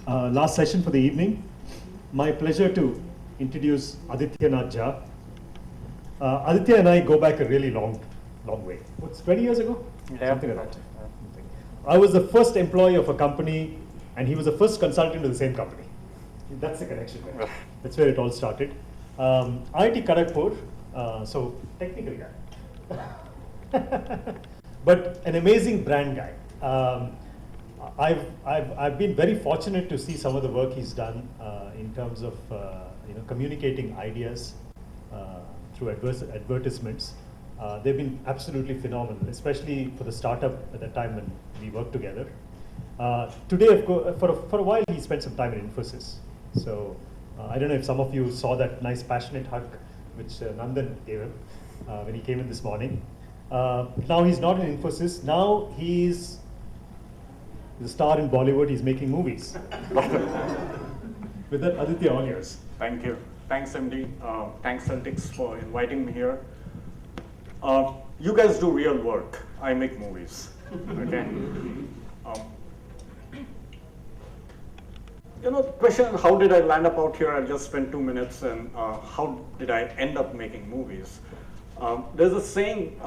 Last session for the evening. My pleasure to introduce Aditya Nath Jha. Aditya and I go back a really long way. What's 20 years ago? Yeah. Something like that. I was the first employee of a company, and he was the first consultant to the same company. That's the connection there. That's where it all started. IIT Kharagpur, so technical guy, but an amazing brand guy. I've been very fortunate to see some of the work he's done in terms of communicating ideas through advertisements. They've been absolutely phenomenal, especially for the startup at the time when we worked together. Today, of course, for a while, he spent some time in Infosys. So I don't know if some of you saw that nice passionate hug which Nandan gave him when he came in this morning. Now he's not in Infosys. Now he's the star in Bollywood. He's making movies. With that, Aditya, all yours. Thank you. Thanks, MD. Thanks, Celtics, for inviting me here. You guys do real work. I make movies. Okay. Question, how did I land up out here? I'll just spend 2 minutes, and how did I end up making movies? There's a saying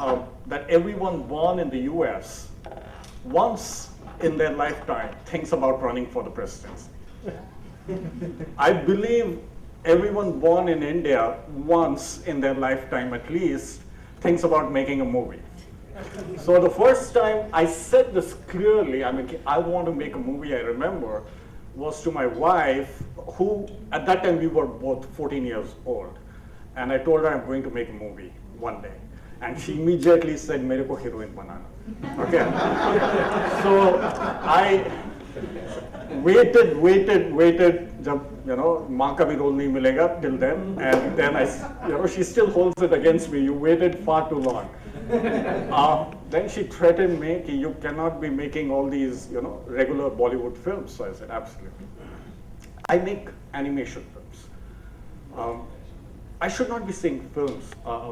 that everyone born in the US once in their lifetime thinks about running for the presidency. I believe everyone born in India once in their lifetime at least thinks about making a movie. So the first time I said this clearly, I want to make a movie, I remember, was to my wife, who at that time we were both 14 years old. And I told her I'm going to make a movie one day. And she immediately said, "Mere ko heroine banana." Okay. So I waited, jab, maa ka bhi role nahi milega till then. And then she still holds it against me. You waited far too long. Then she threatened me, you cannot be making all these, regular Bollywood films. So I said, absolutely. I make animation films. I should not be saying films.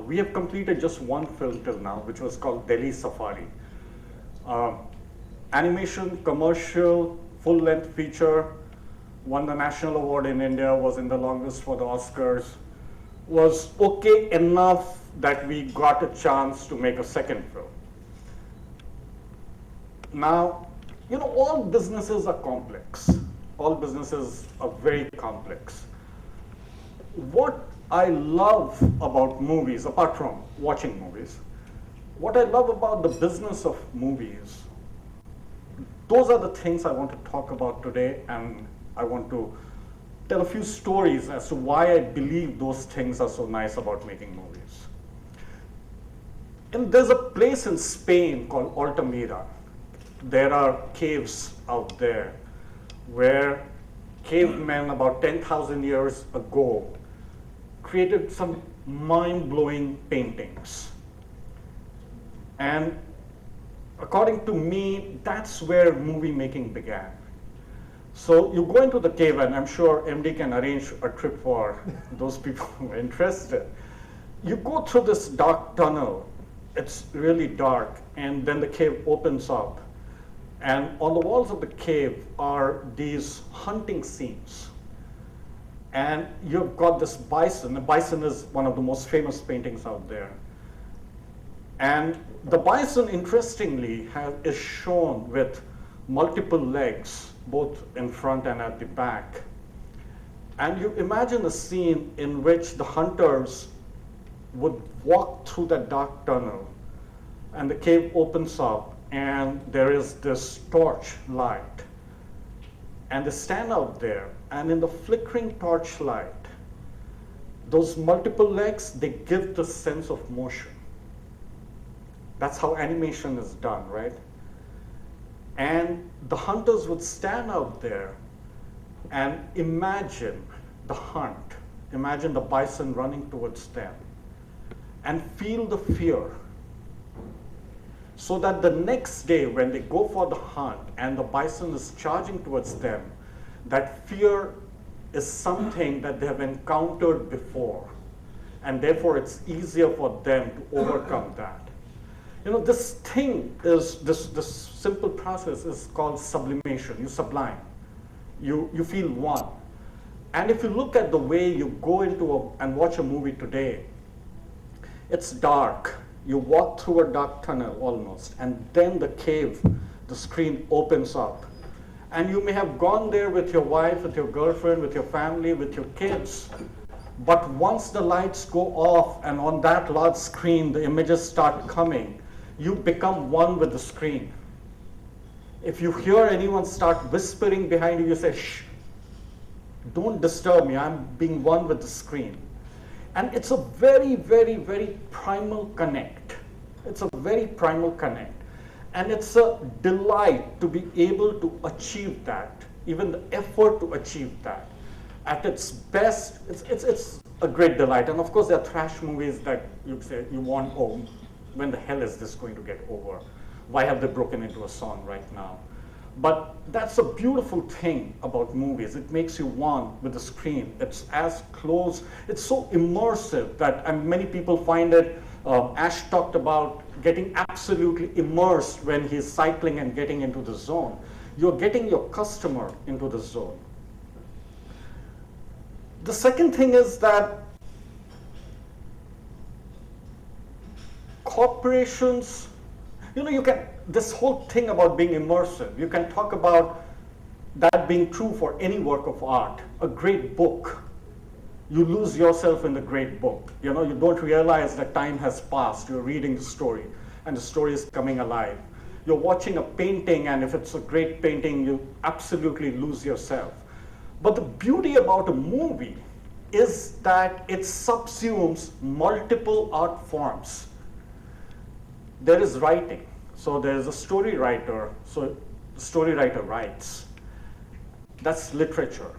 We have completed just one film till now, which was called Delhi Safari. Animation, commercial, full-length feature, won the national award in India, was in the longlist for the Oscars, was okay enough that we got a chance to make a second film. Now, all businesses are complex. All businesses are very complex. What I love about movies, apart from watching movies, what I love about the business of movies, those are the things I want to talk about today, and I want to tell a few stories as to why I believe those things are so nice about making movies. And there's a place in Spain called Altamira. There are caves out there where cavemen about 10,000 years ago created some mind-blowing paintings. And according to me, that's where movie making began. So you go into the cave, and I'm sure MD can arrange a trip for those people who are interested. You go through this dark tunnel. It's really dark, and then the cave opens up. And on the walls of the cave are these hunting scenes. And you've got this bison. The bison is one of the most famous paintings out there. And the bison, interestingly, is shown with multiple legs, both in front and at the back. And you imagine a scene in which the hunters would walk through that dark tunnel, and the cave opens up, and there is this torch light. And they stand out there, and in the flickering torchlight, those multiple legs, they give the sense of motion. That's how animation is done, right? And the hunters would stand out there and imagine the hunt, imagine the bison running towards them, and feel the fear. So that the next day when they go for the hunt and the bison is charging towards them, that fear is something that they have encountered before. And therefore it's easier for them to overcome that. This thing is, this simple process is called sublimation. You sublime. You feel one. And if you look at the way you go into and watch a movie today, it's dark. You walk through a dark tunnel almost, and then the cave, the screen opens up. And you may have gone there with your wife, with your girlfriend, with your family, with your kids. But once the lights go off and on that large screen the images start coming, you become one with the screen. If you hear anyone start whispering behind you, you say, shh, don't disturb me, I'm being one with the screen. And it's a very, very, very primal connect. It's a very primal connect. And it's a delight to be able to achieve that, even the effort to achieve that. At its best, it's a great delight. And of course, there are trash movies that you say, you want, oh, when the hell is this going to get over? Why have they broken into a song right now? But that's a beautiful thing about movies. It makes you one with the screen. It's as close, it's so immersive that many people find it, Ash talked about getting absolutely immersed when he's cycling and getting into the zone. You're getting your customer into the zone. The second thing is that corporations, you can, this whole thing about being immersive, you can talk about that being true for any work of art. A great book, you lose yourself in the great book. You don't realize that time has passed. You're reading the story and the story is coming alive. You're watching a painting, and if it's a great painting, you absolutely lose yourself. But the beauty about a movie is that it subsumes multiple art forms. There is writing. So there's a story writer, so the story writer writes. That's literature.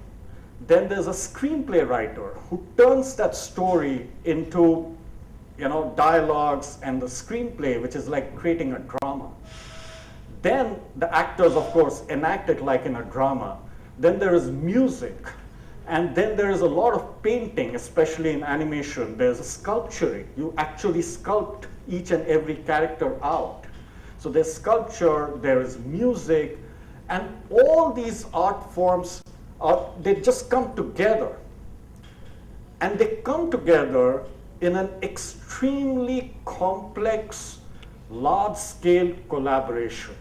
Then there's a screenplay writer who turns that story into dialogues and the screenplay, which is like creating a drama. Then the actors, of course, enact it like in a drama. Then there is music. And then there is a lot of painting, especially in animation. There's a sculpturing. You actually sculpt each and every character out. So there's sculpture, there is music, and all these art forms, they just come together. And they come together in an extremely complex, large-scale collaboration.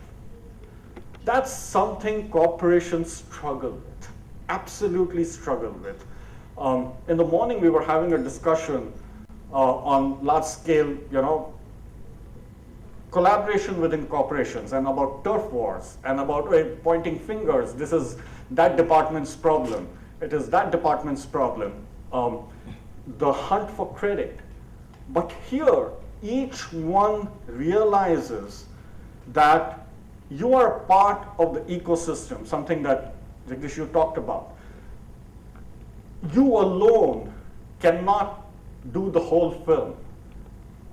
That's something corporations struggle with, absolutely struggle with. In the morning, we were having a discussion on large-scale, collaboration within corporations, and about turf wars, and about pointing fingers. This is that department's problem. It is that department's problem. The hunt for credit. But here, each one realizes that you are a part of the ecosystem, something that Jagdish, you talked about. You alone cannot do the whole film.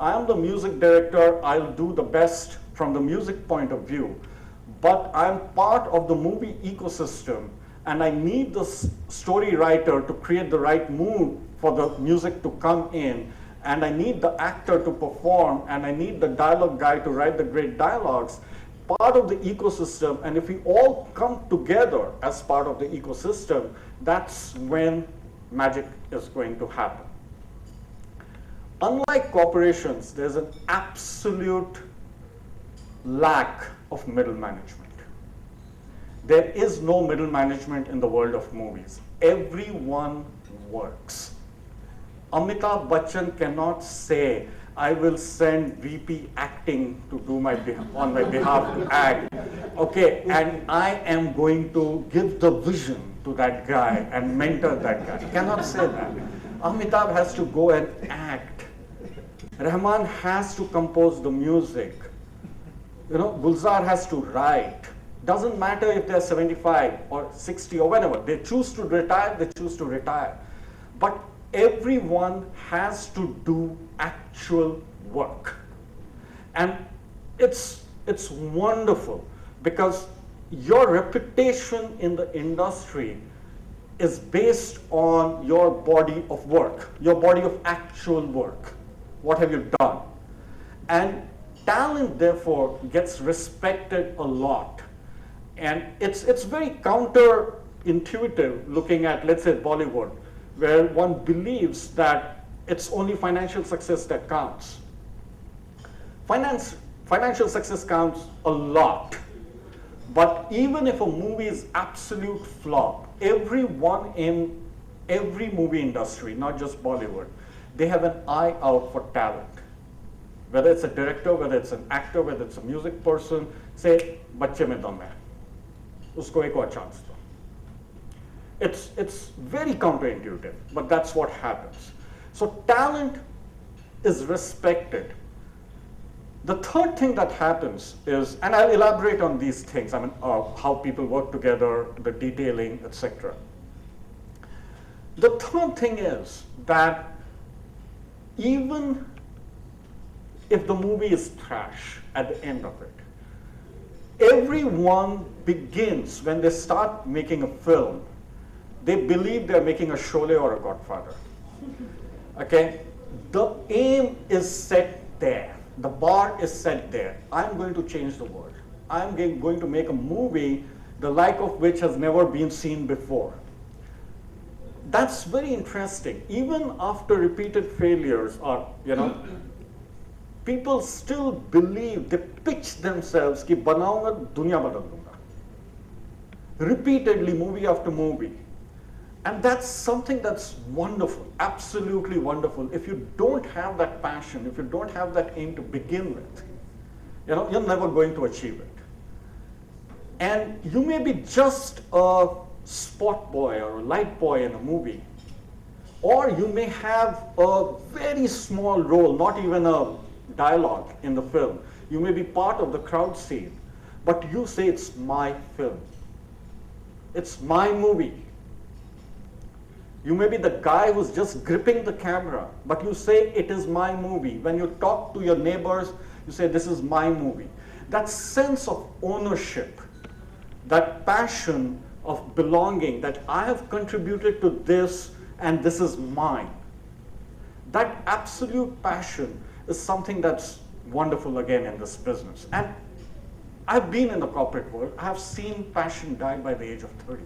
I am the music director, I'll do the best from the music point of view, but I'm part of the movie ecosystem, and I need the story writer to create the right mood for the music to come in, and I need the actor to perform, and I need the dialogue guy to write the great dialogues. Part of the ecosystem, and if we all come together as part of the ecosystem, that's when magic is going to happen. Unlike corporations, there's an absolute lack of middle management. There is no middle management in the world of movies. Everyone works. Amitabh Bachchan cannot say, I will send VP acting to do on my behalf to act. Okay, and I am going to give the vision to that guy and mentor that guy. He cannot say that. Amitabh has to go and act. Rahman has to compose the music. Gulzar has to write. Doesn't matter if they're 75 or 60 or whatever. They choose to retire, they choose to retire. But everyone has to do actual work. And it's wonderful because your reputation in the industry is based on your body of work, your body of actual work. What have you done? And talent, therefore, gets respected a lot. And it's very counter intuitive looking at, let's say, Bollywood, where one believes that it's only financial success that counts. Financial success counts a lot, but even if a movie is absolute flop, everyone in every movie industry, not just Bollywood, they have an eye out for talent. Whether it's a director, whether it's an actor, whether it's a music person, say, "Bacche mein dum hai, usko ek aur chance do." It's very counterintuitive, but that's what happens. So talent is respected. The third thing that happens is, and I'll elaborate on these things, I mean, how people work together, the detailing, etc. The third thing is that even if the movie is trash at the end of it, everyone begins, when they start making a film, they believe they're making a Sholay or a Godfather. Okay? The aim is set there. The bar is set there. I'm going to change the world. I'm going to make a movie the like of which has never been seen before. That's very interesting. Even after repeated failures, or people still believe, they pitch themselves कि बनाऊंगा दुनिया बदल दूंगा. Repeatedly, movie after movie. And that's something that's wonderful, absolutely wonderful. If you don't have that passion, if you don't have that aim to begin with, you're never going to achieve it. And you may be just a spot boy or a light boy in a movie, or you may have a very small role, not even a dialogue in the film. You may be part of the crowd scene, but you say it's my film. It's my movie. You may be the guy who's just gripping the camera, but you say it is my movie. When you talk to your neighbors, you say this is my movie. That sense of ownership, that passion of belonging, that I have contributed to this and this is mine. That absolute passion is something that's wonderful again in this business. And I've been in the corporate world. I've seen passion die by the age of 30.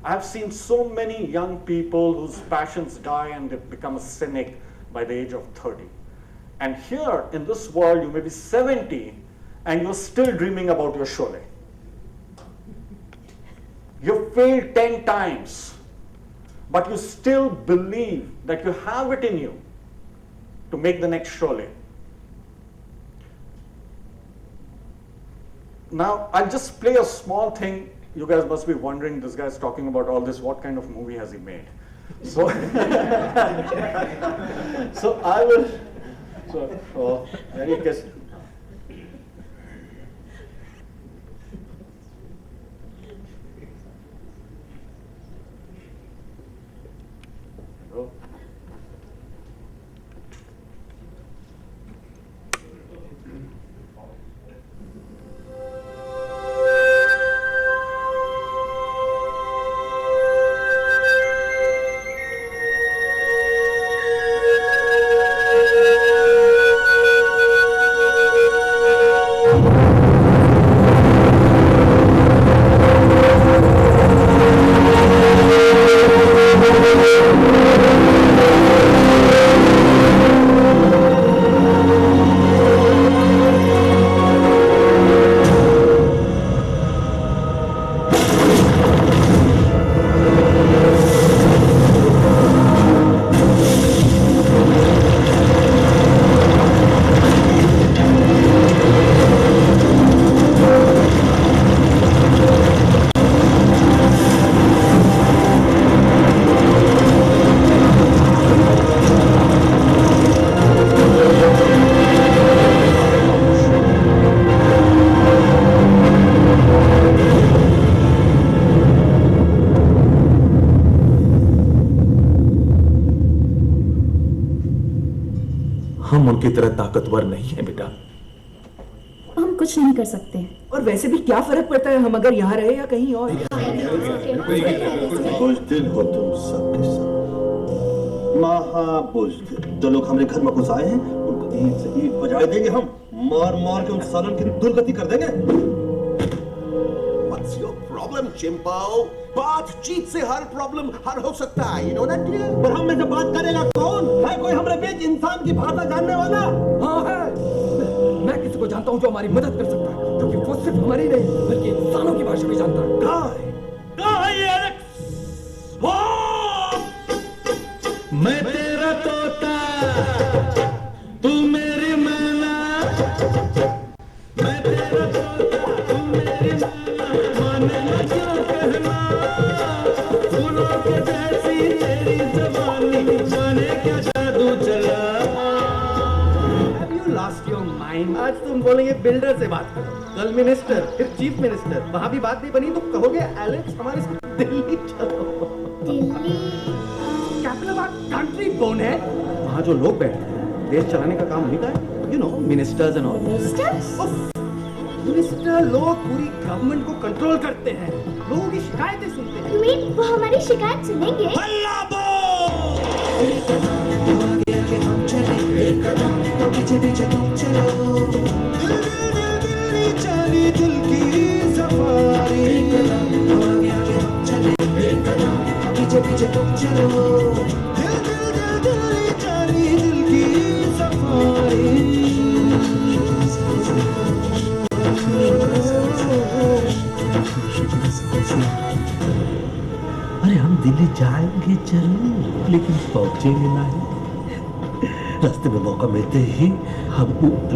I've seen so many young people whose passions die and they become a cynic by the age of 30. And here in this world, you may be 70 and you're still dreaming about your Sholay. You've failed 10 times, but you still believe that you have it in you to make the next Sholay. Now, I'll just play a small thing. You guys must be wondering, this guy's talking about all this, what kind of movie has he made? So, so I will, any guess? हम उनकी तरह ताकतवर नहीं है बेटा। हम कुछ नहीं कर सकते। और वैसे भी क्या फर्क पड़ता है हम अगर यहाँ रहे या कहीं और। बुज़दिल हो तुम सबके सब, महाबुज़दिल। जो लोग हमारे घर में घुस आए हैं उनको ईद से ईद बजाए देंगे हम, मार मार के उन सालन की दुर्गति कर देंगे। What's your problem चिंपाओ, बातचीत से हर प्रॉब्लम हल हो सकता है, you know that dear? पर हम में से बात करेगा कौन? है कोई हमारे बीच इंसान की भाषा जानने वाला? हाँ है। मैं किसी को जानता हूँ जो हमारी मदद कर सकता है, क्योंकि वो सिर्फ हमारी नहीं बल्कि इंसानों की भाषा भी जानता है। कहाँ है ये एलेक्स? मैं तेरा तोता, तू मेरी मैना। मैं तेरा तोता, तू मेरी मैना। माने ना क्या कहना, फूलों के जैसी तेरी जवानी, जाने क्या जादू चला। Have you lost your mind? आज तुम बोलेंगे बिल्डर से बात करो, कल मिनिस्टर, फिर चीफ मिनिस्टर, वहाँ भी बात नहीं बनी तो कहोगे एलेक्स हमारे साथ दिल्ली चलो। दिल्ली कैपिटल ऑफ कंट्री कौन है? वहाँ जो लोग बैठे हैं, देश चलाने का काम उन्हीं का है, you know, ministers and all. Minister लोग पूरी गवर्नमेंट को कंट्रोल करते हैं, लोगों की शिकायतें सुनते हैं। You mean वो हमारी शिकायत सुनेंगे? अरे हम दिल्ली जाएंगे जरूर, लेकिन पहुंचेंगे नहीं। रास्ते में मौका मिलते ही हम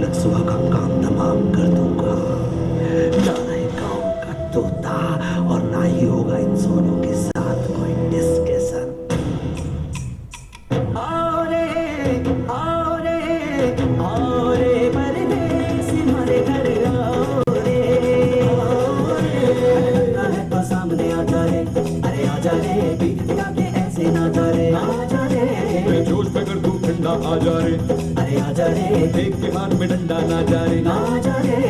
लक्सुआ का काम तमाम कर दूंगा। ना रहेगा उनका तोता और ना ही होगा इन सोनों के साथ कोई डिस्कशन। परदेसी हमारे घर आओ रे, तो सामने आ जा रे, अरे आ जा रे, पीठ दिखा के ऐसे ना जा रे, आ जा रे, जोश में कर तू ठंडा आ जा रे, अरे आ जा रे, एक के हाथ में डंडा ना जा रे, ना जा रे।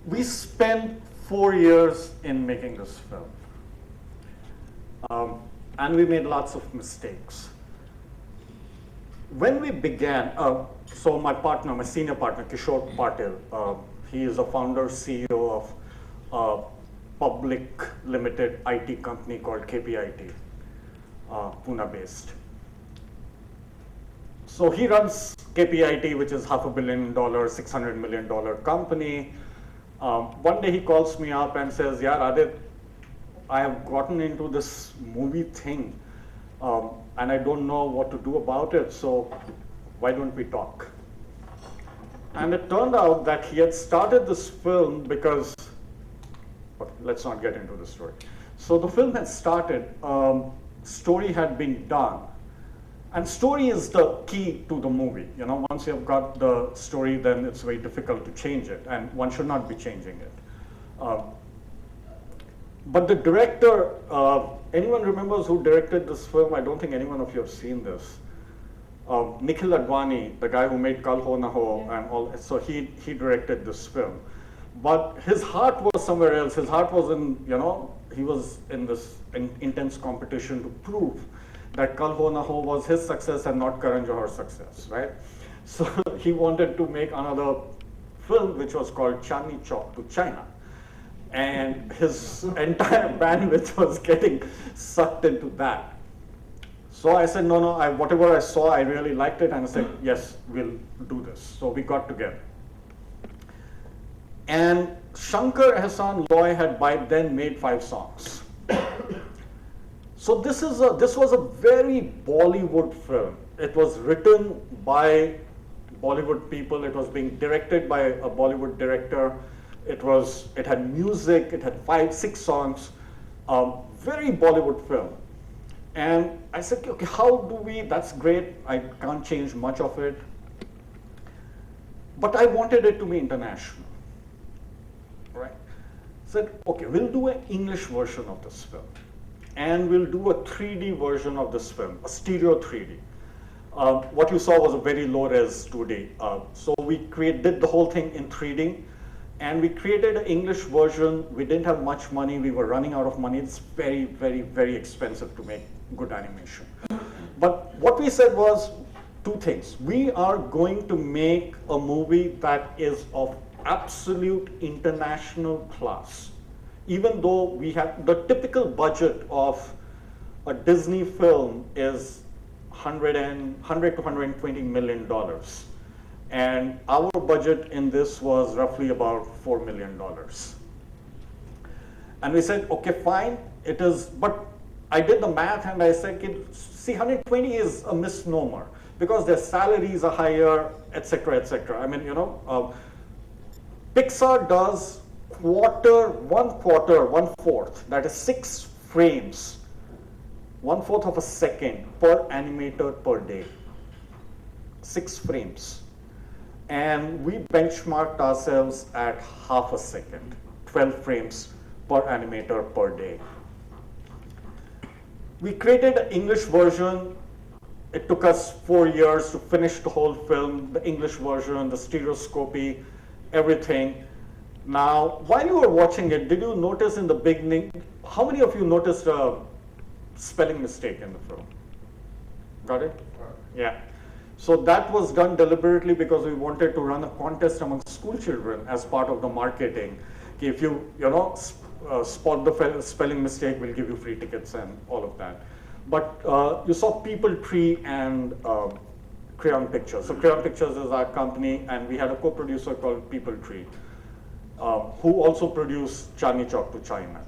We spent 4 years in making this film. And we made lots of mistakes. When we began, so my partner, my senior partner, Kishore Patil, he is a founder, CEO of a public limited IT company called KPIT, Pune based. So he runs KPIT, which is $500 million, $600 million company. One day he calls me up and says, "Yeah, Adit, I have gotten into this movie thing, and I don't know what to do about it, so why don't we talk?" And it turned out that he had started this film because, but let's not get into the story. So the film had started, story had been done, and story is the key to the movie. You know, once you've got the story, then it's very difficult to change it, and one should not be changing it. But the director, anyone remembers who directed this film? I don't think anyone of you have seen this. Nikhil Advani, the guy who made Kal Ho Na Ho and all, so he directed this film. But his heart was somewhere else. His heart was in, you know, he was in this intense competition to prove that Kal Ho Na Ho was his success and not Karan Johar's success, right? So he wanted to make another film which was called Chandni Chowk to China. And his entire bandwidth was getting sucked into that. So I said, no, whatever I saw, I really liked it, and I said, yes, we'll do this. So we got together. And Shankar Ehsan Loy had by then made 5 songs. So this was a very Bollywood film. It was written by Bollywood people. It was being directed by a Bollywood director. It had music. It had 5, 6 songs. Very Bollywood film. And I said, okay, how do we? That's great. I can't change much of it. But I wanted it to be international. Right? Said, okay, we'll do an English version of this film. And we'll do a 3D version of this film, a stereo 3D. What you saw was a very low-res 2D. So we did the whole thing in 3D. And we created an English version. We didn't have much money. We were running out of money. It's very, very, very expensive to make good animation. But what we said was 2 things. We are going to make a movie that is of absolute international class. Even though we have the typical budget of a Disney film is $100 to $120 million. And our budget in this was roughly about $4 million. And we said, okay, fine, it is, but I did the math and I said, see, 120 is a misnomer because their salaries are higher, etc., etc. I mean, Pixar does one fourth, that is 6 frames, 1/4 of a second per animator per day. 6 frames. And we benchmarked ourselves at half a second, 12 frames per animator per day. We created an English version. It took us 4 years to finish the whole film, the English version, the stereoscopy, everything. Now, while you were watching it, did you notice in the beginning, how many of you noticed a spelling mistake in the film? Got it? Yeah. So that was done deliberately because we wanted to run a contest among school children as part of the marketing. If you spot the spelling mistake, we'll give you free tickets and all of that. But you saw People Tree and Krayon Pictures. So Krayon Pictures is our company, and we had a co-producer called People Tree, who also produced Chandni Chowk to China.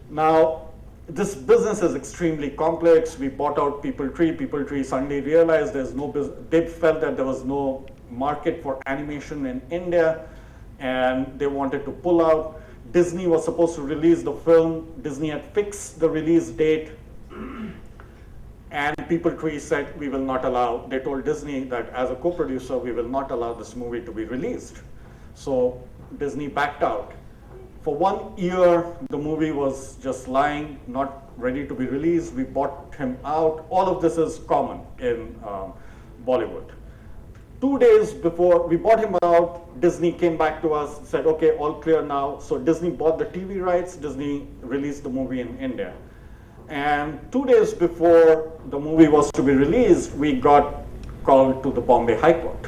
Now, this business is extremely complex. We bought out People Tree. People Tree suddenly realized there's no business. They felt that there was no market for animation in India, and they wanted to pull out. Disney was supposed to release the film. Disney had fixed the release date, and People Tree said, we will not allow, they told Disney that as a co-producer, we will not allow this movie to be released. So Disney backed out. For 1 year, the movie was just lying, not ready to be released. We bought him out. All of this is common in Bollywood. 2 days before we bought him out, Disney came back to us and said, okay, all clear now. So Disney bought the TV rights. Disney released the movie in India. And 2 days before the movie was to be released, we got called to the Bombay High Court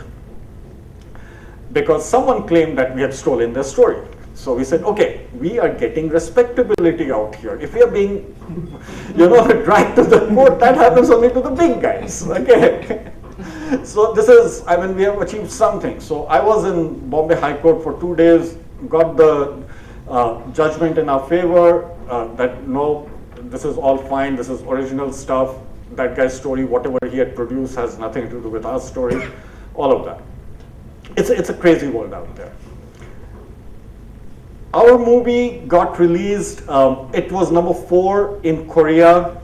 because someone claimed that we had stolen their story. So we said, okay, we are getting respectability out here. If we are being, dragged to the court, that happens only to the big guys, okay? So this is, I mean, we have achieved something. So I was in Bombay High Court for 2 days, got the judgment in our favor that no, this is all fine, this is original stuff. That guy's story, whatever he had produced, has nothing to do with our story, all of that. It's a crazy world out there. Our movie got released, it was number 4 in Korea.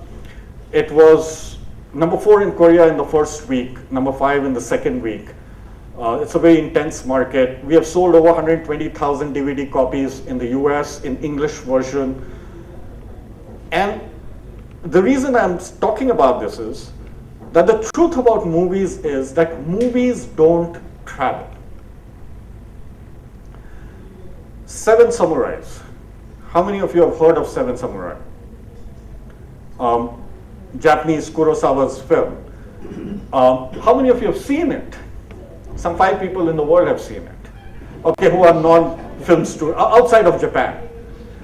It was number 4 in Korea in the first week, number 5 in the second week. It's a very intense market. We have sold over 120,000 DVD copies in the US in English version. And the reason I'm talking about this is that the truth about movies is that movies don't travel. 7 Samurais. How many of you have heard of 7 Samurai? Japanese Kurosawa's film. How many of you have seen it? Some 5 people in the world have seen it. Okay, who are non-film students, outside of Japan.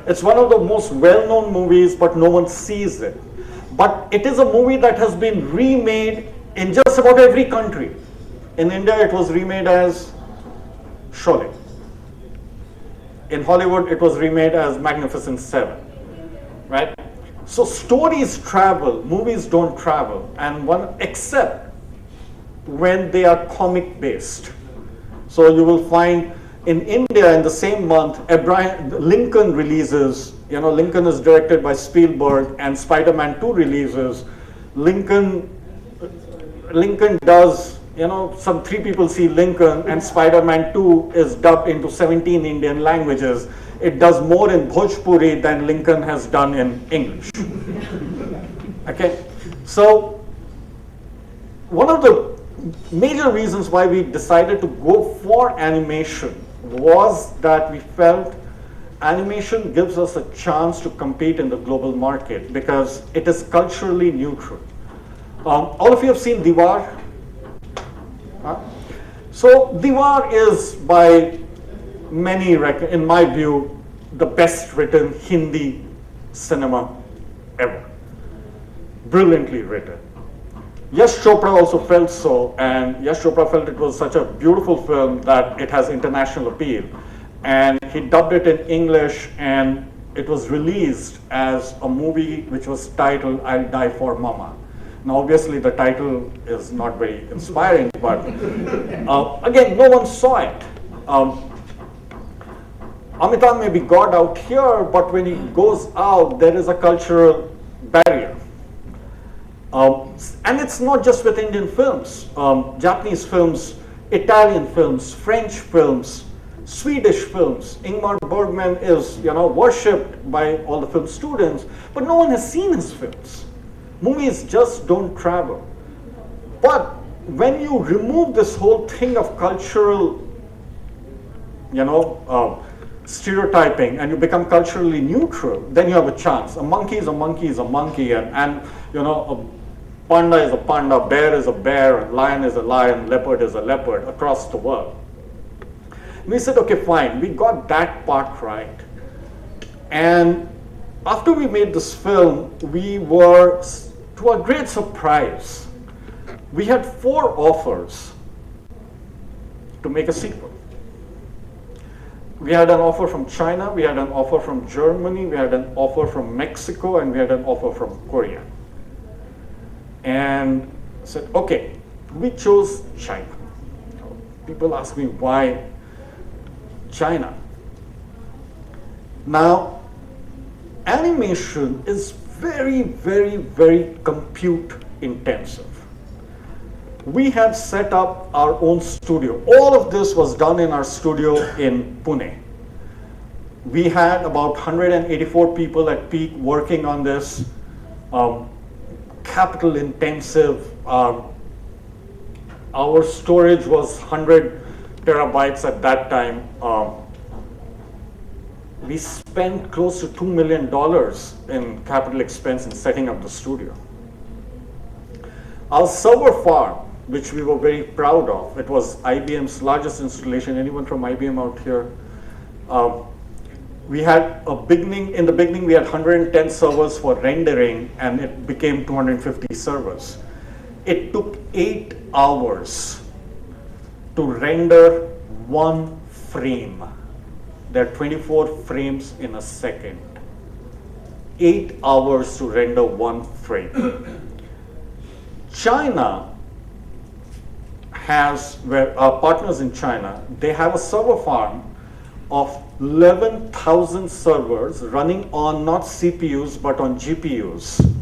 It's one of the most well-known movies, but no one sees it. But it is a movie that has been remade in just about every country. In India, it was remade as Sholay. In Hollywood, it was remade as Magnificent Seven, right? So stories travel, movies don't travel, and except when they are comic based. So you will find in India in the same month, Lincoln releases, Lincoln is directed by Spielberg, and Spider-Man 2 releases. Lincoln does, some 3 people see Lincoln, and Spider-Man 2 is dubbed into 17 Indian languages. It does more in Bhojpuri than Lincoln has done in English. Okay, so one of the major reasons why we decided to go for animation was that we felt animation gives us a chance to compete in the global market because it is culturally neutral. All of you have seen Diwar? Huh? So Diwar is by many, in my view, the best written Hindi cinema ever. Brilliantly written. Yash Chopra also felt so, and Yash Chopra felt it was such a beautiful film that it has international appeal. And he dubbed it in English, and it was released as a movie which was titled I'll Die for Mama. Now obviously the title is not very inspiring, but again, no one saw it. Amitabh may be God out here, but when he goes out, there is a cultural barrier. And it's not just with Indian films, Japanese films, Italian films, French films, Swedish films. Ingmar Bergman is, worshipped by all the film students, but no one has seen his films. Movies just don't travel. But when you remove this whole thing of cultural, stereotyping, and you become culturally neutral, then you have a chance. A monkey is a monkey is a monkey, and a panda is a panda, bear is a bear, lion is a lion, leopard is a leopard across the world. We said, okay, fine, we got that part right. And after we made this film, we were, to our great surprise, we had 4 offers to make a sequel. We had an offer from China, we had an offer from Germany, we had an offer from Mexico, and we had an offer from Korea. And I said, okay, we chose China. People ask me, why China? Now, animation is very, very, very compute intensive. We had set up our own studio. All of this was done in our studio in Pune. We had about 184 people at peak working on this. Capital intensive. Our storage was 100 terabytes at that time. We spent close to $2 million in capital expense in setting up the studio. Our server farm, which we were very proud of, it was IBM's largest installation. Anyone from IBM out here? We had in the beginning we had 110 servers for rendering, and it became 250 servers. It took 8 hours to render 1 frame. There are 24 frames in a second. 8 hours to render 1 frame. China has, where our partners in China, they have a server farm of 11,000 servers running on not CPUs but on GPUs.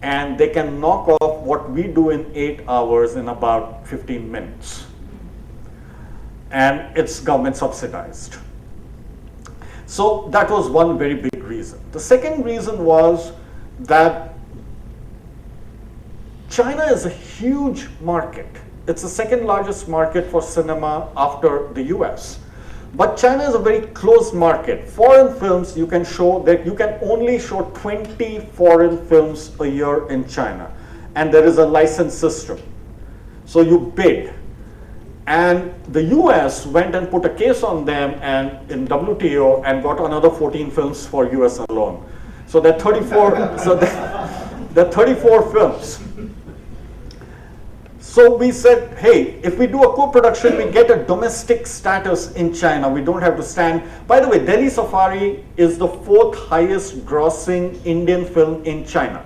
And they can knock off what we do in 8 hours in about 15 minutes. And it's government subsidized. So that was one very big reason. The second reason was that China is a huge market. It's the second largest market for cinema after the US. But China is a very closed market. Foreign films, you can show that you can only show 20 foreign films a year in China. And there is a license system. So you bid. And the US went and put a case on them and in WTO and got another 14 films for US alone. So that 34, There are 34 films. So we said, hey, if we do a co-production, we get a domestic status in China. We don't have to stand. By the way, Delhi Safari is the 4th highest grossing Indian film in China.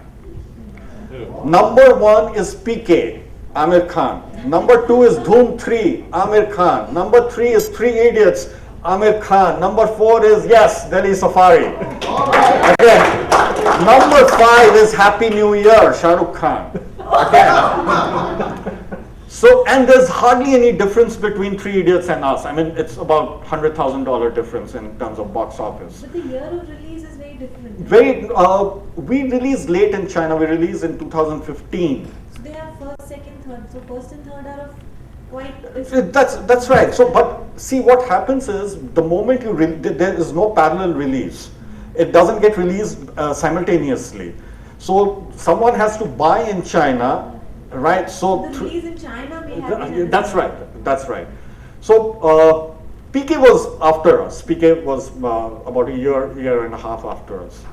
Number 1 is PK, Amir Khan. Number 2 is Dhoom 3, Amir Khan. Number 3 is 3 Idiots, Amir Khan. Number 4 is, yes, Delhi Safari. Again, number 5 is Happy New Year, Shah Rukh Khan. Again. So, and there's hardly any difference between 3 Idiots and us. I mean, it's about $100,000 difference in terms of box office. But the year of release is very different. We released late in China. We released in 2015. So they have first, second, third. So first and third are of quite. That's right. So, but see, what happens is the moment you there is no parallel release. It doesn't get released simultaneously. So someone has to buy in China. Right, so the release in China may have that's right. That's right. So PK was after us. PK was about a year and a half after us.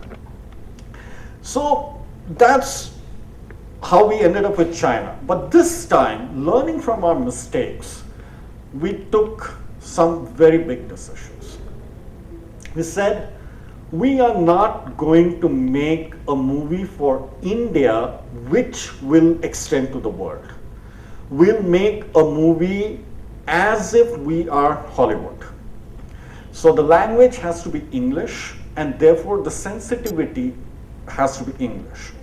So that's how we ended up with China. But this time, learning from our mistakes, we took some very big decisions. We said, we are not going to make a movie for India which will extend to the world. We'll make a movie as if we are Hollywood. So the language has to be English, and therefore the sensitivity has to be English.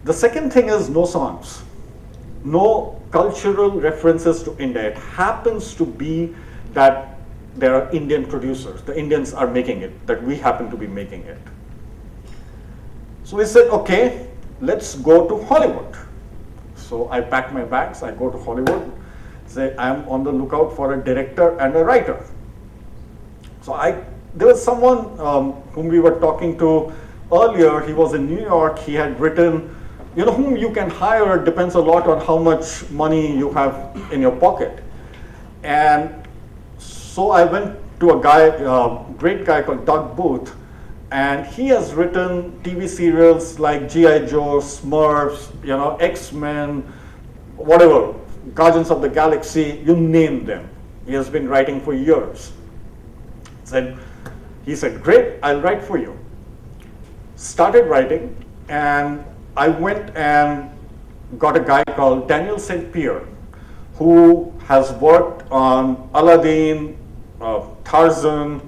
The second thing is no songs, no cultural references to India. It happens to be that there are Indian producers. The Indians are making it, that we happen to be making it. So we said, okay, let's go to Hollywood. So I pack my bags, I go to Hollywood, say I'm on the lookout for a director and a writer. So there was someone whom we were talking to earlier. He was in New York. He had written, whom you can hire depends a lot on how much money you have in your pocket. And so I went to a guy, great guy called Doug Booth, and he has written TV serials like G.I. Joe, Smurfs, X-Men, whatever, Guardians of the Galaxy, you name them. He has been writing for years. He said, great, I'll write for you. Started writing, and I went and got a guy called Daniel St. Pierre, who has worked on Aladdin, Tarzan,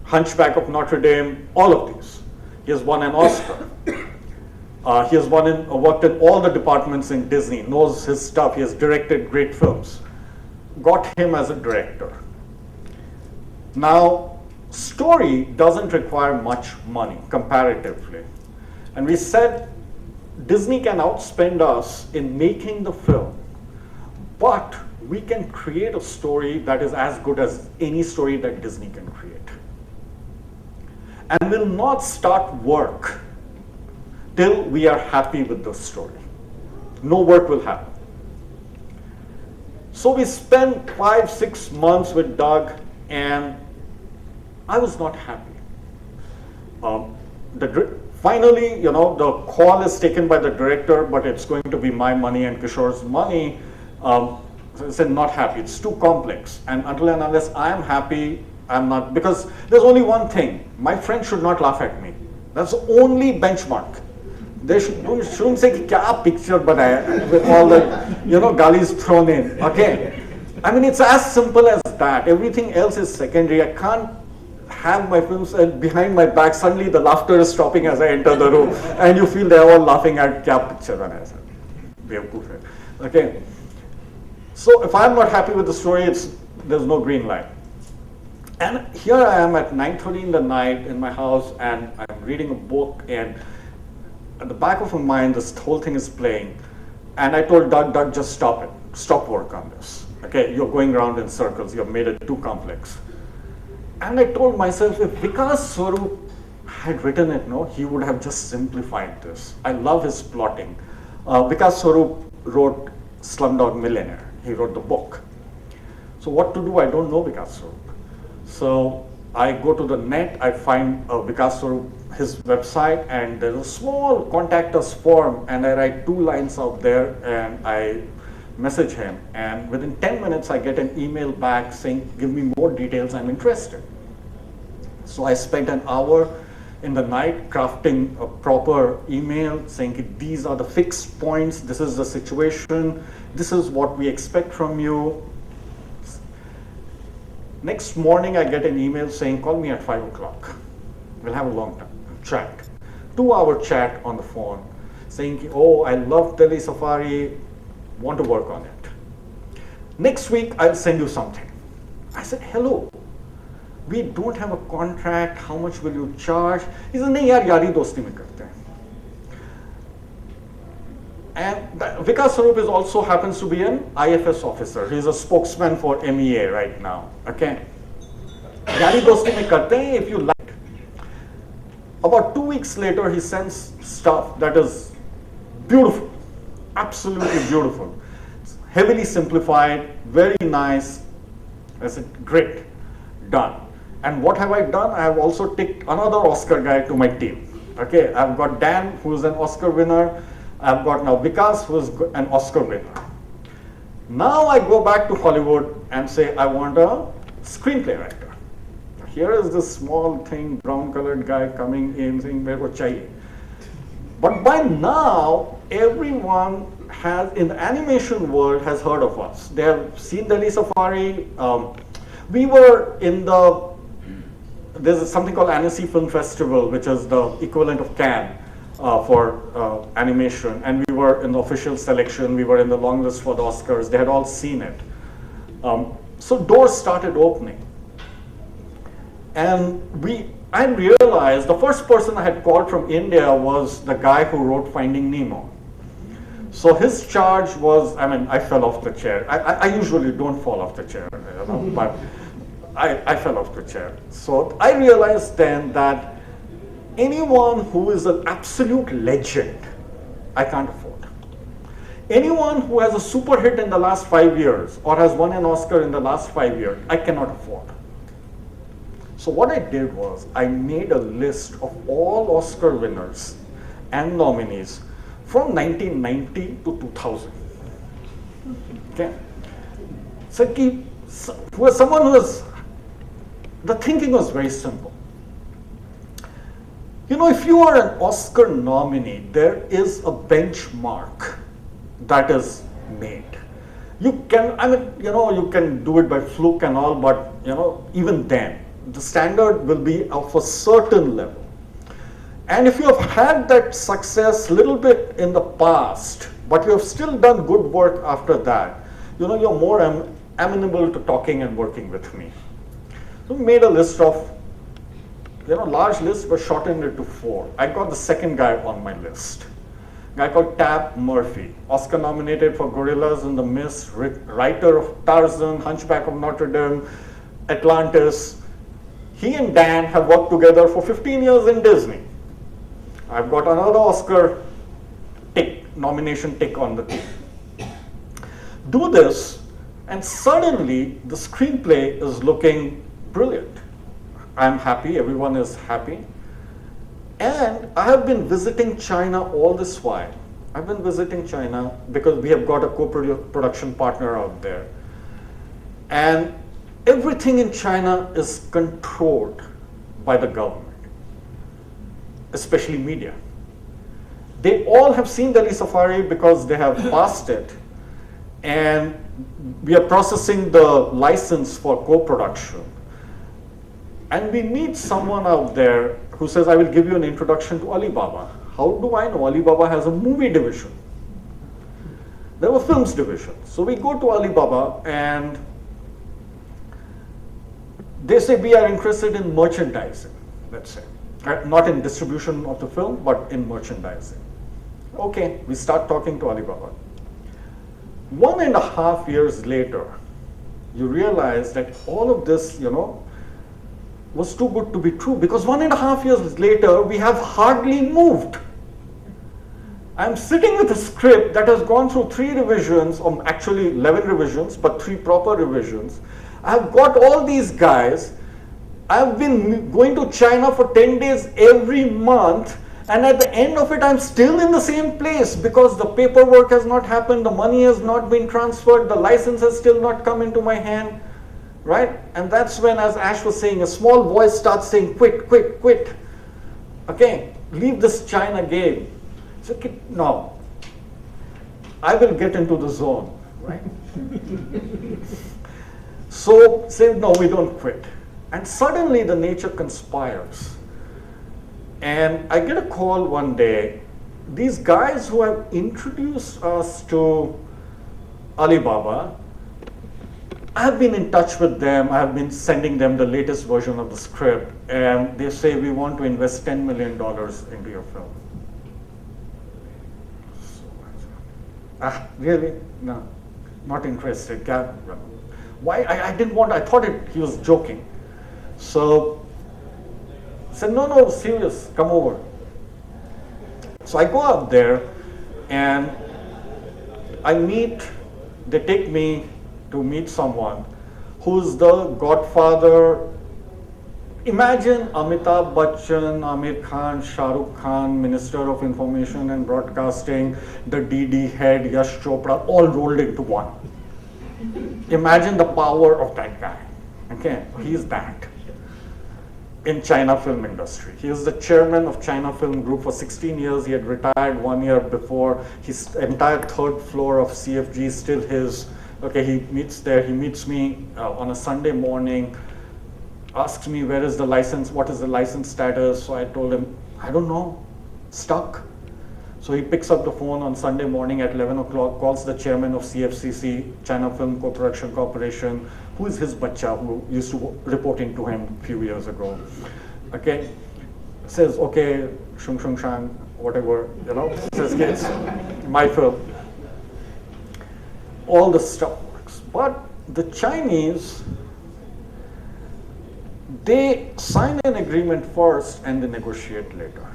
Hunchback of Notre Dame, all of these. He has won an Oscar. He has worked in all the departments in Disney, knows his stuff. He has directed great films. Got him as a director. Now, story doesn't require much money comparatively. And we said, Disney can outspend us in making the film, but we can create a story that is as good as any story that Disney can create. And we'll not start work till we are happy with the story. No work will happen. So we spent 5-6 months with Doug, and I was not happy. Finally, the call is taken by the director, but it's going to be my money and Kishore's money. So I said, not happy, it's too complex. And until and unless I'm happy, I'm not, because there's only one thing, my friends should not laugh at me. That's the only benchmark. They shouldn't say, kya picture banaya, with all the, galis thrown in, okay? I mean, it's as simple as that. Everything else is secondary. I can't have my films and behind my back, suddenly the laughter is stopping as I enter the room, and you feel they're all laughing at kya picture banaya. Okay? So if I'm not happy with the story, there's no green light. And here I am at 9:30 in the night in my house, and I'm reading a book, and at the back of my mind, this whole thing is playing. And I told Doug, just stop it. Stop work on this. Okay, you're going around in circles. You've made it too complex. And I told myself, if Vikas Swarup had written it, he would have just simplified this. I love his plotting. Vikas Swarup wrote Slumdog Millionaire. He wrote the book. So what to do? I don't know Vikas Swarup. So I go to the net, I find Vikas Swarup, his website, and there's a small contact us form, and I write 2 lines out there, and I message him, and within 10 minutes I get an email back saying, give me more details, I'm interested. So I spent an hour in the night crafting a proper email saying, these are the fixed points, this is the situation, this is what we expect from you. Next morning I get an email saying, call me at 5 o'clock. We'll have a long chat. 2-hour chat on the phone saying, oh, I love Delhi Safari, want to work on it. Next week I'll send you something. I said, hello, we don't have a contract, how much will you charge? He said, nahi yaar, yaari dosti mein karte hain. And Vikas Swarup is also happens to be an IFS officer. He's a spokesman for MEA right now. Okay, yaari dosti mein karte hain if you like. About 2 weeks later, he sends stuff that is beautiful, absolutely beautiful, heavily simplified, very nice. I said, great, done. And what have I done? I have also ticked another Oscar guy to my team. Okay, I've got Dan, who's an Oscar winner. I've got now Vikas, who's an Oscar winner. Now I go back to Hollywood and say, I want a screenplay writer. Here is this small thing, brown colored guy coming in saying, mere ko chahiye. But by now, everyone has, in the animation world, has heard of us. They have seen Delhi Safari. We were in there's something called Annecy Film Festival, which is the equivalent of Cannes for animation. And we were in the official selection. We were in the long list for the Oscars. They had all seen it. So doors started opening. And I realized the first person I had called from India was the guy who wrote Finding Nemo. So his charge was, I mean, I fell off the chair. I usually don't fall off the chair, you know, but I fell off the chair. So I realized then that anyone who is an absolute legend, I can't afford. Anyone who has a super hit in the last 5 years or has won an Oscar in the last 5 years, I cannot afford. So what I did was I made a list of all Oscar winners and nominees from 1990 to 2000. Okay. So someone who was, the thinking was very simple. You know, if you are an Oscar nominee, there is a benchmark that is made. You can, I mean, you know, you can do it by fluke and all, but, you know, even then, the standard will be of a certain level. And if you have had that success little bit in the past, but you have still done good work after that, you know, you're more amenable to talking and working with me. So we made a list of, you know, large list, but shortened it to 4. I got the second guy on my list. A guy called Tab Murphy, Oscar nominated for Gorillas in the Mist, writer of Tarzan, Hunchback of Notre Dame, Atlantis. He and Dan have worked together for 15 years in Disney. I've got another Oscar nomination tick on the team. Do this, and suddenly the screenplay is looking brilliant. I'm happy, everyone is happy. And I have been visiting China all this while. I've been visiting China because we have got a co-production partner out there. And everything in China is controlled by the government, especially media. They all have seen Delhi Safari because they have passed it, and we are processing the license for co-production. And we need someone out there who says, I will give you an introduction to Alibaba. How do I know? Alibaba has a movie division. There were films division. So we go to Alibaba and they say, we are interested in merchandising, let's say. Not in distribution of the film, but in merchandising. Okay, we start talking to Alibaba. 1.5 years later, you realize that all of this, you know, was too good to be true, because 1.5 years later, we have hardly moved. I'm sitting with a script that has gone through 3 revisions, or actually 11 revisions, but 3 proper revisions. I've got all these guys, I've been going to China for 10 days every month, and at the end of it, I'm still in the same place because the paperwork has not happened, the money has not been transferred, the license has still not come into my hand, right? And that's when, as Ash was saying, a small voice starts saying, quit, quit, quit. Okay, leave this China game. So, no, I will get into the zone, right? So, say, no, we don't quit. And suddenly the nature conspires. And I get a call one day, these guys who have introduced us to Alibaba, I have been in touch with them, I have been sending them the latest version of the script, and they say, we want to invest $10 million into your film. Really? No, not interested. Why? I didn't want, I thought he was joking. So I said, no, no, serious, come over. So I go up there and they take me to meet someone who's the godfather. Imagine Amitabh Bachchan, Amir Khan, Shah Rukh Khan, Minister of Information and Broadcasting, the DD head, Yash Chopra, all rolled into one. Imagine the power of that guy. Okay, he's that. In China film industry. He is the chairman of China Film Group for 16 years. He had retired 1 year before. His entire third floor of CFG is still his. Okay, he meets there. He meets me on a Sunday morning, asks me where is the license, what is the license status. So I told him, I don't know, stuck. So he picks up the phone on Sunday morning at 11 o'clock, calls the chairman of CFCC, China Film Co-Production Corporation, who is his bacha, who used to report into him a few years ago. Okay, says, okay, shung shung shang, whatever, you know, says, yes, my film. All the stuff works. But the Chinese, they sign an agreement first and they negotiate later.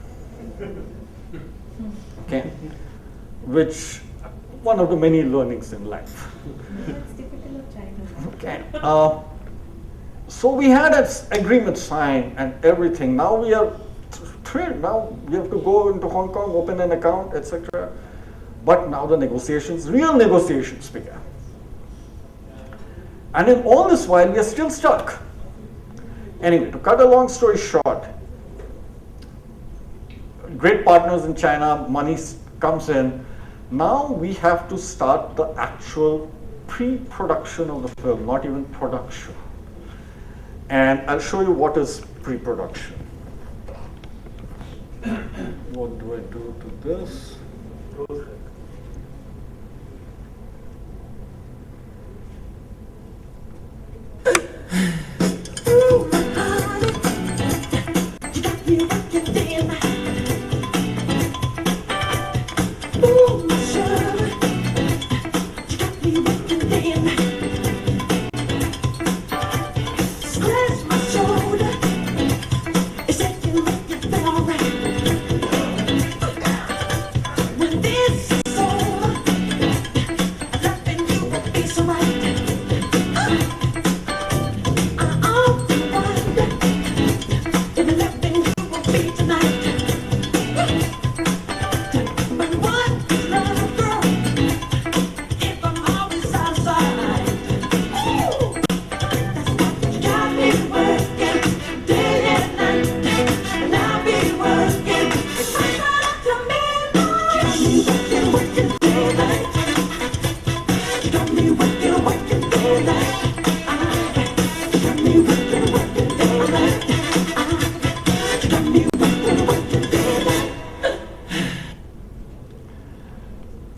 Okay, which one of the many learnings in life. That's typical of China. Okay, so we had an agreement signed and everything. Now we are thrilled. Now we have to go into Hong Kong, open an account, etc. But now the negotiations, real negotiations began. And in all this while, we are still stuck. Anyway, to cut a long story short, great partners in China, money comes in. Now we have to start the actual pre-production of the film, not even production. And I'll show you what is pre-production. What do I do to this?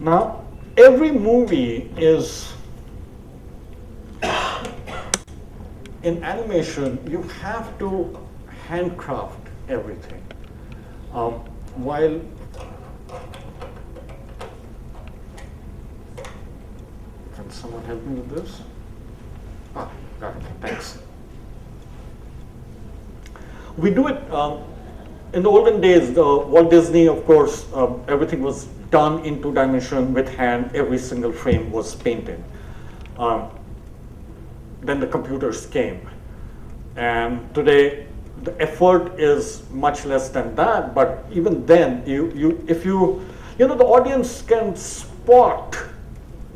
Now, every movie is, in animation, you have to handcraft everything. While can someone help me with this? Ah, got it, thanks. We do it, in the olden days, Walt Disney, of course, everything was done in 2 dimension with hand, every single frame was painted. Then the computers came. And today, the effort is much less than that, but even then, if you know, the audience can spot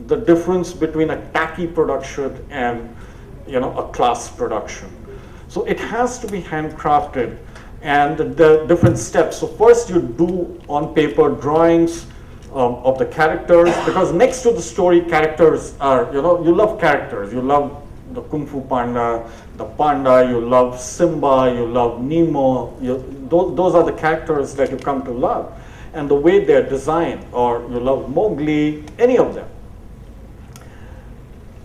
the difference between a tacky production and, you know, a class production. So it has to be handcrafted, and the different steps. So first you do on paper drawings of the characters, because next to the story, characters are, you know, you love characters. You love the Kung Fu Panda, the Panda, you love Simba, you love Nemo. Those are the characters that you come to love. And the way they're designed, or you love Mowgli, any of them.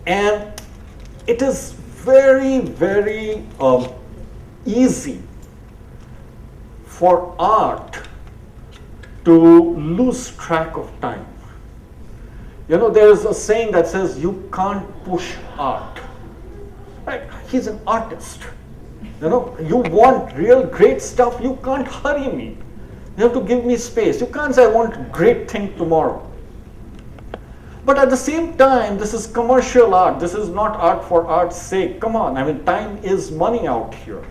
And it is very, very easy for art to lose track of time. You know, there's a saying that says you can't push art. Right? He's an artist. You know, you want real great stuff, you can't hurry me. You have to give me space. You can't say I want great thing tomorrow. But at the same time, this is commercial art. This is not art for art's sake. Come on, I mean, time is money out here.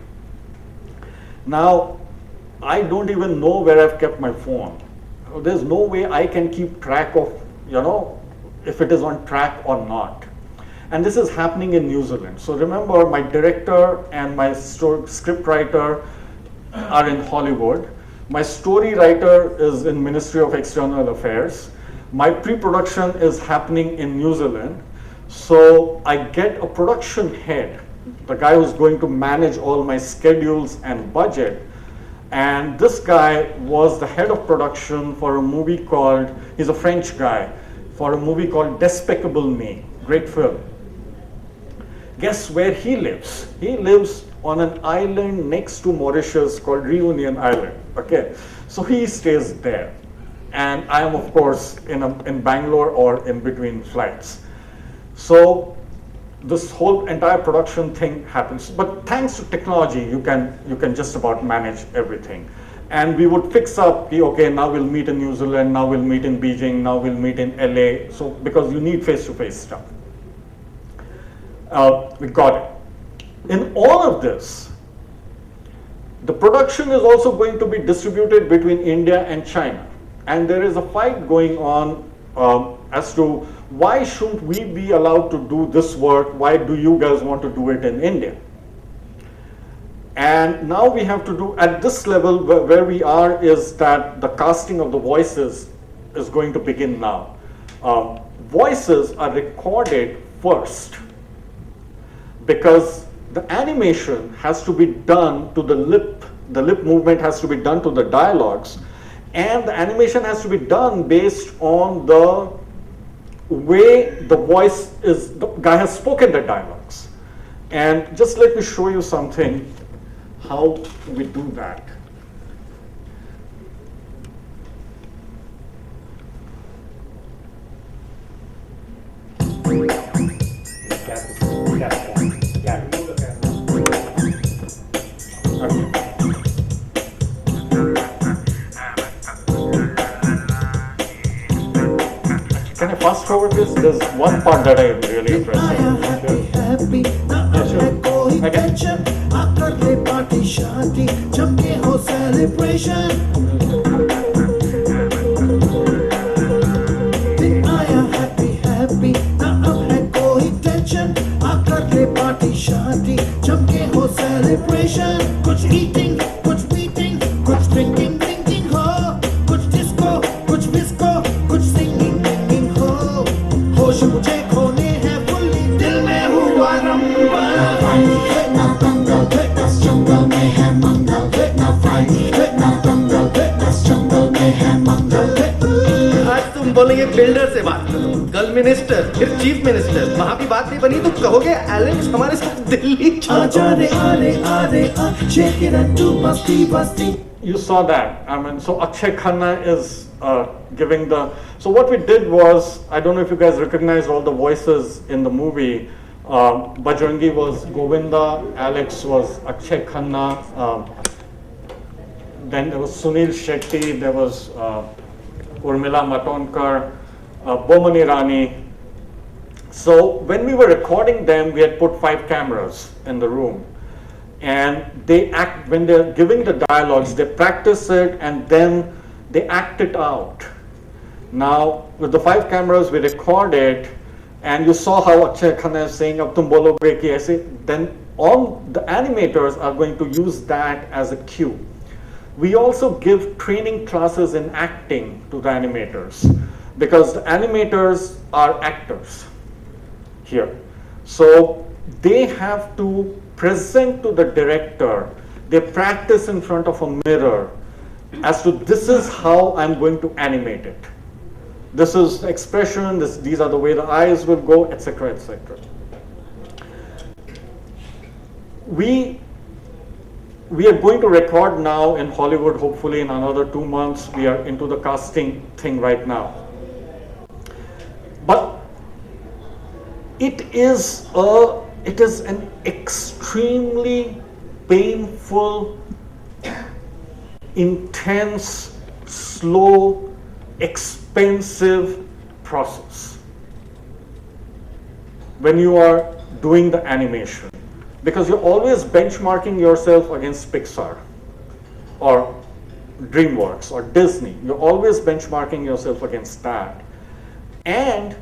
Now, I don't even know where I've kept my phone. There's no way I can keep track of, you know, if it is on track or not. And this is happening in New Zealand. So remember, my director and my script writer are in Hollywood. My story writer is in Ministry of External Affairs. My pre-production is happening in New Zealand. So I get a production head, the guy who's going to manage all my schedules and budget. And this guy was the head of production for a movie called, he's a French guy, for a movie called Despicable Me, great film. Guess where he lives? He lives on an island next to Mauritius called Reunion Island, okay? So he stays there. And I am, of course, in Bangalore or in between flights. So this whole entire production thing happens. But thanks to technology, you can just about manage everything. And we would fix up, okay, now we'll meet in New Zealand, now we'll meet in Beijing, now we'll meet in LA. So because you need face-to-face stuff. We got it. In all of this, the production is also going to be distributed between India and China. And there is a fight going on as to why shouldn't we be allowed to do this work? Why do you guys want to do it in India? And now we have to do, at this level where we are, is that the casting of the voices is going to begin now. Voices are recorded first because the animation has to be done to the lip movement has to be done to the dialogues, and the animation has to be done based on the way the voice is, the guy has spoken the dialogues. And just let me show you something, how we do that. Can I fast forward this? There's one part that I am really interested in. कुछ eating, कुछ beating, कुछ drinking, drinking हो, कुछ disco, कुछ disco, कुछ singing, singing हो, होश मुझे खोने हैं fully, दिल में हुआ रंबा. ना दंगल, बस जंगल में है मंगल, ना fight, ना दंगल, बस जंगल में है मंगल. आज तुम बोलेंगे बिल्डर से बात करो, कल मिनिस्टर, फिर चीफ मिनिस्टर, वहाँ भी बात नहीं बनी तो कहोगे एलेक्स हमारे साथ दिल्ली चल. You saw that. I mean, so Akshay Khanna is giving the. So what we did was, I don't know if you guys recognize all the voices in the movie. Bajrangi was Govinda, Alex was Akshay Khanna. Then there was Sunil Shetty, there was Urmila Matondkar, Bomani Rani. So when we were recording them, we had put 5 cameras in the room. and they act, when they're giving the dialogues, they practice it and then they act it out. Now, with the 5 cameras, we record it, and you saw how Akshay Khanna is saying, "Ab tum bologe ki aise," then all the animators are going to use that as a cue. We also give training classes in acting to the animators, because the animators are actors here. So they have to present to the director, they practice in front of a mirror as to, this is how I'm going to animate it. This is the expression, these are the way the eyes will go, etc., etc. We are going to record now in Hollywood, hopefully in another 2 months. We are into the casting thing right now. But it is an extremely painful, intense, slow, expensive process when you are doing the animation, because you're always benchmarking yourself against Pixar or DreamWorks or Disney. You're always benchmarking yourself against that, and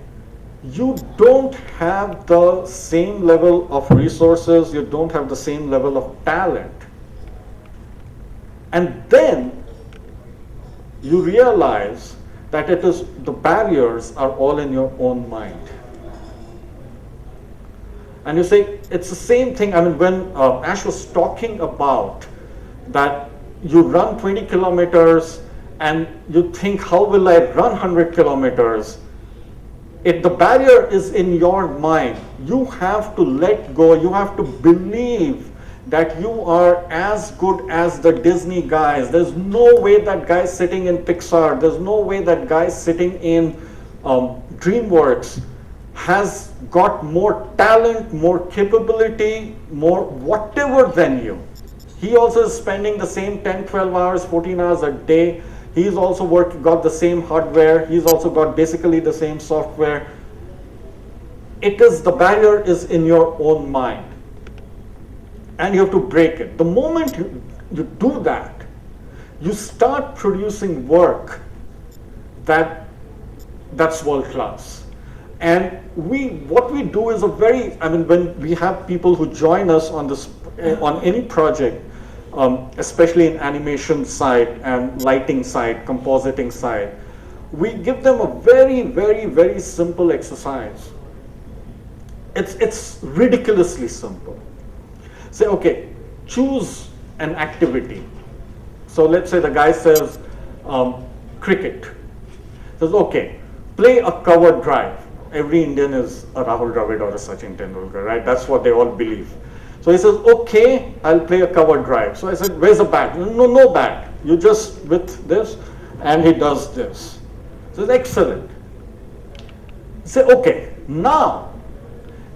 you don't have the same level of resources, you don't have the same level of talent. And then you realize that the barriers are all in your own mind. And you say, it's the same thing. I mean, when Ash was talking about that you run 20 kilometers and you think, how will I run 100 kilometers? The barrier is in your mind. You have to let go. You have to believe that you are as good as the Disney guys. There's no way that guy's sitting in Pixar, there's no way that guy's sitting in DreamWorks has got more talent, more capability, more whatever than you. He also is spending the same 10, 12 hours, 14 hours a day. He's also got the same hardware. He's also got basically the same software. The barrier is in your own mind. And you have to break it. The moment you do that, you start producing work that's world class. And what we do is when we have people who join us on any project, especially in animation side and lighting side, compositing side, we give them a very, very, very simple exercise. It's ridiculously simple. Say, okay, choose an activity. So let's say the guy says cricket. Says, okay, play a cover drive. Every Indian is a Rahul Dravid or a Sachin Tendulkar, right? That's what they all believe. So he says, okay, I'll play a cover drive. So I said, where's the bat? No bat. You just with this, and he does this. So it's excellent. Say, okay, now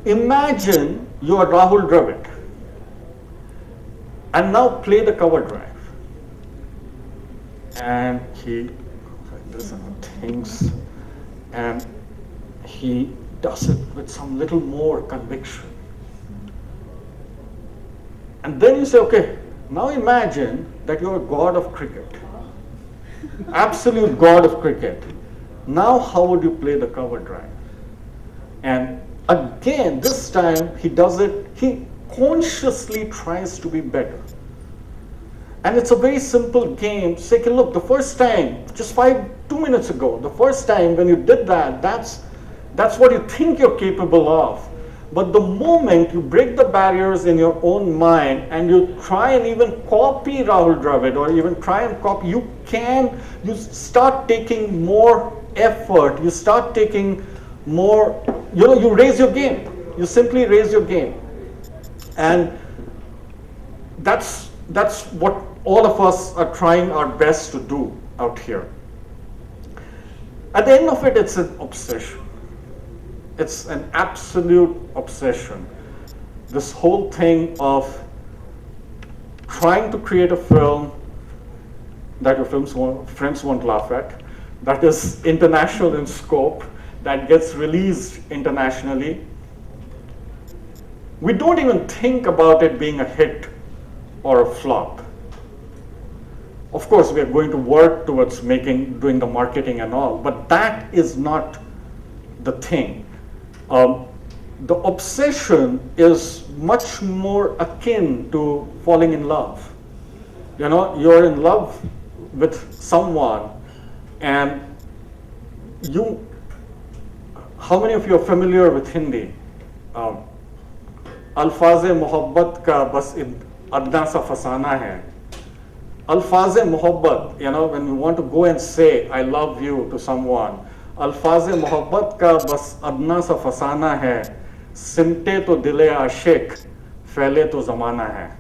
imagine you are Rahul Dravid. And now play the cover drive. And he thinks, and he does it with some little more conviction. And then you say, okay, now imagine that you're a god of cricket. Absolute god of cricket. Now how would you play the cover drive? And again, this time he does it, he consciously tries to be better. And it's a very simple game. Say, okay, look, the first time, just 2 minutes ago, the first time when you did that, that's what you think you're capable of. But the moment you break the barriers in your own mind and you try and even copy Rahul Dravid or even try and copy, you start taking more effort, you start taking more, you raise your game. You simply raise your game. And that's what all of us are trying our best to do out here. At the end of it, it's an obsession. It's an absolute obsession. This whole thing of trying to create a film that your friends won't laugh at, that is international in scope, that gets released internationally. We don't even think about it being a hit or a flop. Of course, we are going to work towards doing the marketing and all, but that is not the thing. The obsession is much more akin to falling in love. You know, you're in love with someone, and how many of you are familiar with Hindi? Alfaaz मोहब्बत का बस अदना सा फसाना है. Alfaz mohabbat, you know, when you want to go and say I love you to someone, alfaz mohabbat ka bas adna sa fasana hai, simte to dile ashik, fele to zamana hai.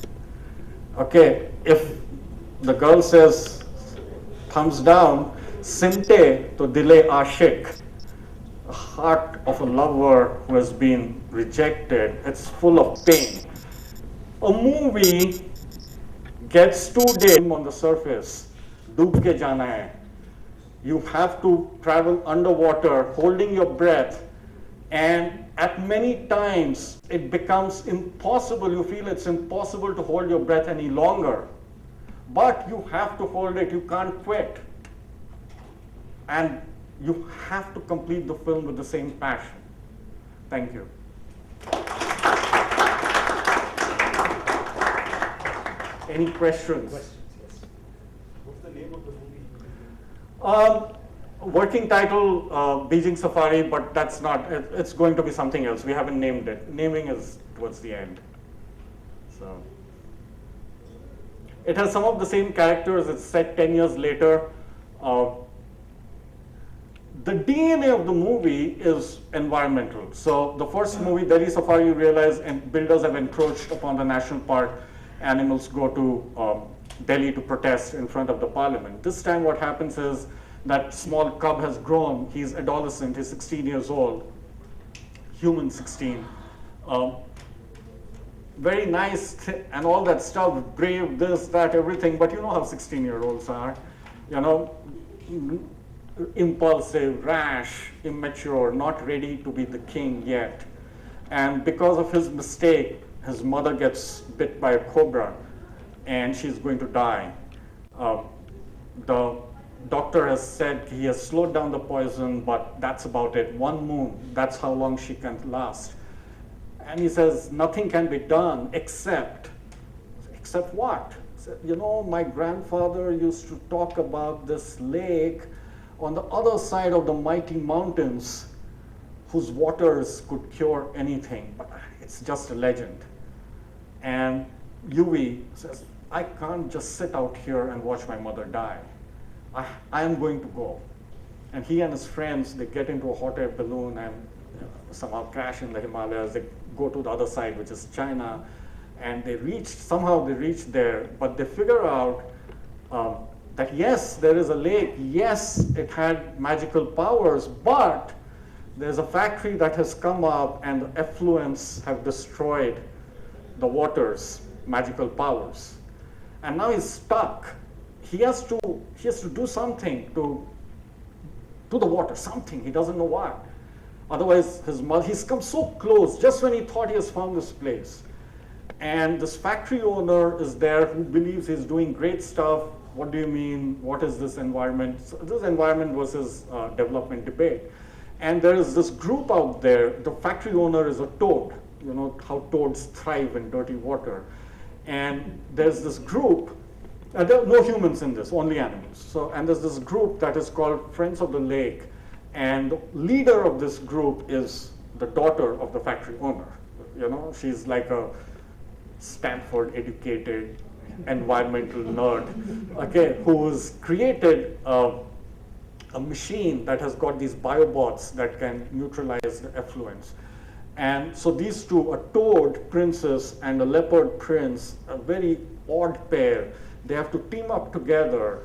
Okay, if the girl says thumbs down, simte to dile ashik, the heart of a lover who has been rejected, it's full of pain. A movie gets 2 days on the surface, doob ke jana hai. You have to travel underwater, holding your breath, and at many times it becomes impossible. You feel it's impossible to hold your breath any longer, but you have to hold it. You can't quit, and you have to complete the film with the same passion. Thank you. Any questions? Questions, yes. What's the name of the movie? Working title, Beijing Safari, but that's not, it's going to be something else. We haven't named it. Naming is towards the end. So, it has some of the same characters. It's set 10 years later. The DNA of the movie is environmental. So the first movie, Delhi Safari, you realize, and builders have encroached upon the national park. Animals go to Delhi to protest in front of the parliament. This time what happens is that small cub has grown. He's adolescent, he's 16 years old, human 16. Very nice and all that stuff, brave, this, that, everything, but you know how 16-year-olds are. You know, impulsive, rash, immature, not ready to be the king yet. And because of his mistake, his mother gets bit by a cobra and she's going to die. The doctor has said he has slowed down the poison, but that's about it. 1 moon, that's how long she can last. And he says, nothing can be done except what? He said, you know, my grandfather used to talk about this lake on the other side of the mighty mountains whose waters could cure anything, but it's just a legend. And Yui says, I can't just sit out here and watch my mother die. I am going to go. And he and his friends, they get into a hot air balloon and somehow crash in the Himalayas. They go to the other side, which is China, and somehow they reach there, but they figure out that yes, there is a lake, yes, it had magical powers, but there's a factory that has come up and the effluents have destroyed the water's magical powers. And now he's stuck. He has to do something to the water, something, he doesn't know what. Otherwise, he's come so close just when he thought he has found this place. And this factory owner is there who believes he's doing great stuff. What do you mean? What is this environment? So this environment versus development debate. And there is this group out there. The factory owner is a toad. You know how toads thrive in dirty water. And there's this group, there are no humans in this, only animals. And there's this group that is called Friends of the Lake. And the leader of this group is the daughter of the factory owner. You know, she's like a Stanford educated environmental nerd, okay, who's created a machine that has got these biobots that can neutralize the effluents. And so these two, a toad princess and a leopard prince, a very odd pair, they have to team up together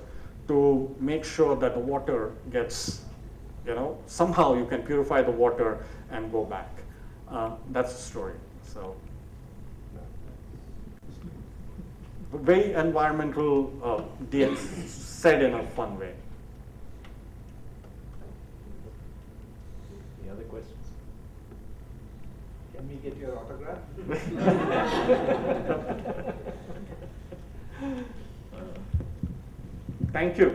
to make sure that the water gets, you know, somehow you can purify the water and go back. That's the story. So, very environmental, said in a fun way. Any other questions? Can we get your autograph? Thank you.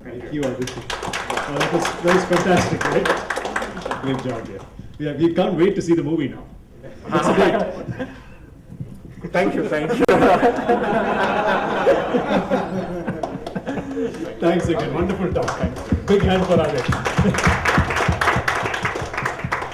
Thank you, Aditya. That was fantastic, right? Great job, yeah. We can't wait to see the movie now. That's great. Thank you. Thanks again. Wonderful talk. Thanks. Big hand for Aditya.